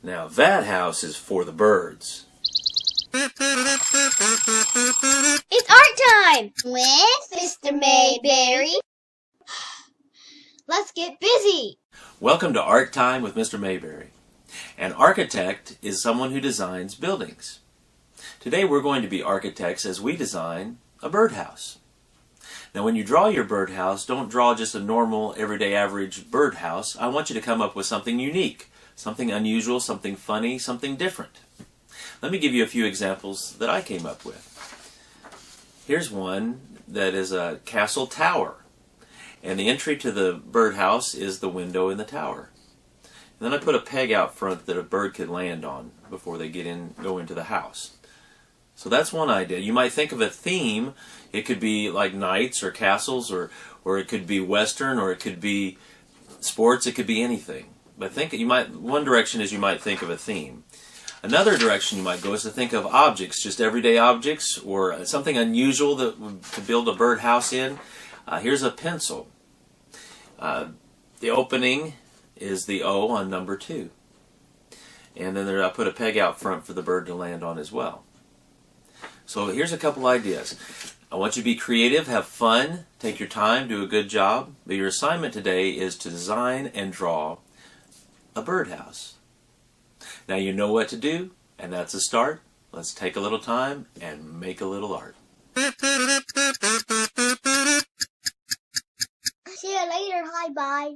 Now that house is for the birds. It's art time with Mr. Mayberry. Let's get busy. Welcome to Art Time with Mr. Mayberry. An architect is someone who designs buildings. Today we're going to be architects as we design a birdhouse. Now when you draw your birdhouse, don't draw just a normal, everyday, average birdhouse. I want you to come up with something unique, something unusual, something funny, something different. Let me give you a few examples that I came up with. Here's one that is a castle tower. And the entry to the birdhouse is the window in the tower. And then I put a peg out front that a bird could land on before they go into the house. So that's one idea. You might think of a theme. It could be like knights or castles, or it could be Western, or it could be sports. It could be anything. But one direction is you might think of a theme. Another direction you might go is to think of objects, just everyday objects, or something unusual to build a birdhouse in. Here's a pencil. The opening is the O on number 2. And then I put a peg out front for the bird to land on as well. So here's a couple ideas. I want you to be creative, have fun, take your time, do a good job. But your assignment today is to design and draw a birdhouse. Now you know what to do, and that's a start. Let's take a little time and make a little art. See you later. Hi, bye.